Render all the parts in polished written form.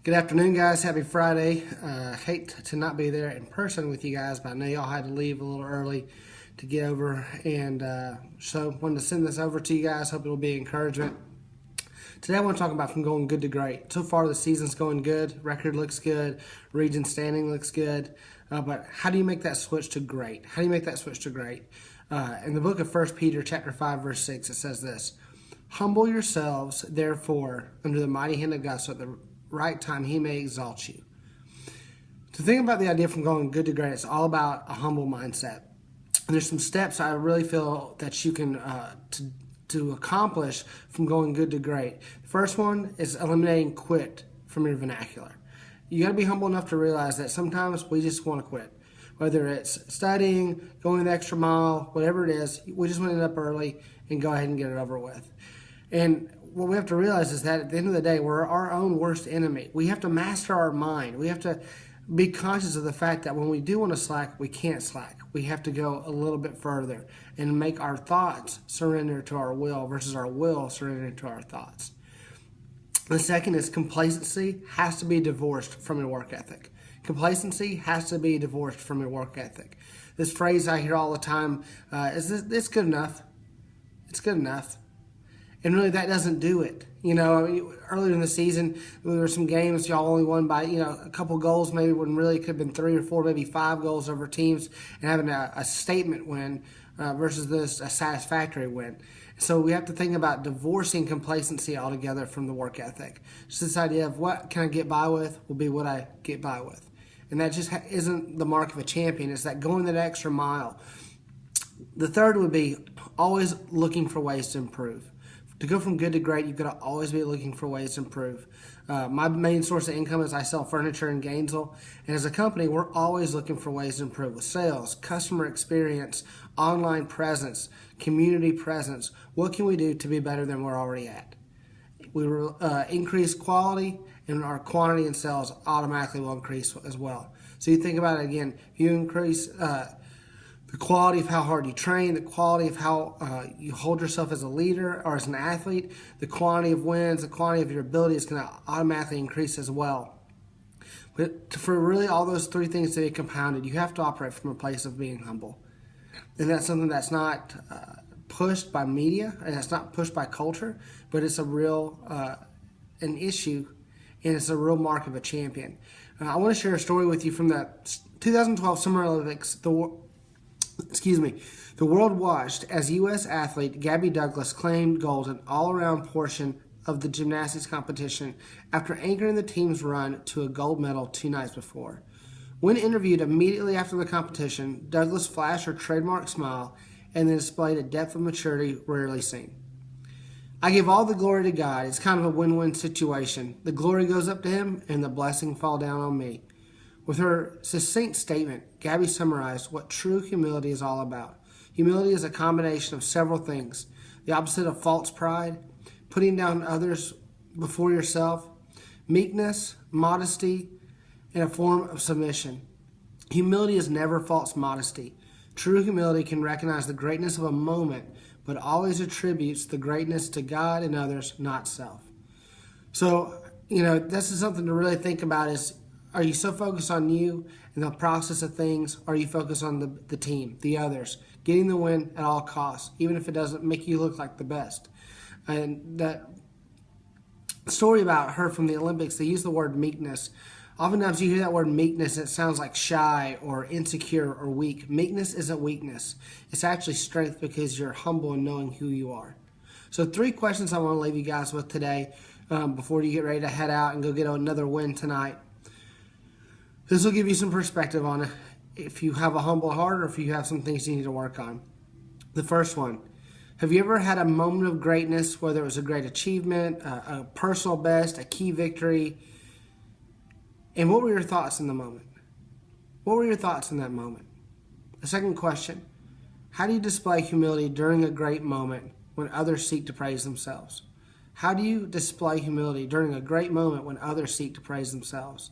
Good afternoon, guys. Happy Friday. Hate to not be there in person with you guys, but I know y'all had to leave a little early to get over, and so wanted to send this over to you guys. Hope it'll be encouragement. Today I want to talk about from going good to great. So far the season's going good. Record looks good. Region standing looks good. But how do you make that switch to great? How do you make that switch to great? In the book of 1 Peter chapter 5, verse 6, it says this: Humble yourselves, therefore, under the mighty hand of God, so at the right time he may exalt you. To think about the idea from going good to great, it's all about a humble mindset. And there's some steps I really feel that you can to accomplish from going good to great. The first one is eliminating quit from your vernacular. You got to be humble enough to realize that sometimes we just want to quit. Whether it's studying, going the extra mile, whatever it is, we just want to end up early and go ahead and get it over with. And what we have to realize is that at the end of the day, we're our own worst enemy. We have to master our mind. We have to be conscious of the fact that when we do want to slack, we can't slack. We have to go a little bit further and make our thoughts surrender to our will versus our will surrender to our thoughts. The second is complacency has to be divorced from your work ethic. Complacency has to be divorced from your work ethic. This phrase I hear all the time is this good enough? It's good enough. And really, that doesn't do it. You know, I mean, earlier in the season, there were some games y'all only won by, a couple goals, maybe when really it could have been 3 or 4, maybe 5 goals over teams, and having a statement win versus a satisfactory win. So we have to think about divorcing complacency altogether from the work ethic. Just this idea of what can I get by with will be what I get by with. And that just isn't the mark of a champion. It's that going that extra mile. The third would be always looking for ways to improve. To go from good to great, you've got to always be looking for ways to improve. My main source of income is I sell furniture in Gainesville. And as a company, we're always looking for ways to improve with sales, customer experience, online presence, community presence. What can we do to be better than we're already at? We will increase quality, and our quantity and sales automatically will increase as well. So you think about it again. If you increase the quality of how hard you train, the quality of how you hold yourself as a leader or as an athlete, the quantity of wins, the quantity of your ability is going to automatically increase as well. But for really all those three things to be compounded, you have to operate from a place of being humble. And that's something that's not pushed by media, and it's not pushed by culture, but it's a real an issue, and it's a real mark of a champion. I want to share a story with you from the 2012 Summer Olympics. The world watched as U.S. athlete Gabby Douglas claimed gold in all-around portion of the gymnastics competition after anchoring the team's run to a gold medal 2 nights before. When interviewed immediately after the competition, Douglas flashed her trademark smile and then displayed a depth of maturity rarely seen. I give all the glory to God. It's kind of a win-win situation. The glory goes up to him and the blessing fall down on me. With her succinct statement, Gabby summarized what true humility is all about. Humility is a combination of several things: the opposite of false pride, putting down others before yourself, meekness, modesty, and a form of submission. Humility is never false modesty. True humility can recognize the greatness of a moment, but always attributes the greatness to God and others, not self. So, this is something to really think about is, are you so focused on you and the process of things? Or are you focused on the team, the others, getting the win at all costs, even if it doesn't make you look like the best? And that story about her from the Olympics, they use the word meekness. Oftentimes you hear that word meekness, and it sounds like shy or insecure or weak. Meekness isn't weakness. It's actually strength because you're humble in knowing who you are. So 3 questions I want to leave you guys with today before you get ready to head out and go get another win tonight. This will give you some perspective on if you have a humble heart or if you have some things you need to work on. The first one, have you ever had a moment of greatness, whether it was a great achievement, a personal best, a key victory? And what were your thoughts in the moment? What were your thoughts in that moment? The second question, how do you display humility during a great moment when others seek to praise themselves? How do you display humility during a great moment when others seek to praise themselves?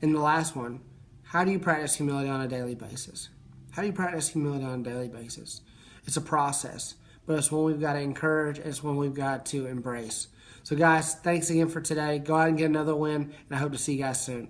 And the last one, how do you practice humility on a daily basis? How do you practice humility on a daily basis? It's a process, but it's one we've got to encourage, and it's one we've got to embrace. So, guys, thanks again for today. Go out and get another win, and I hope to see you guys soon.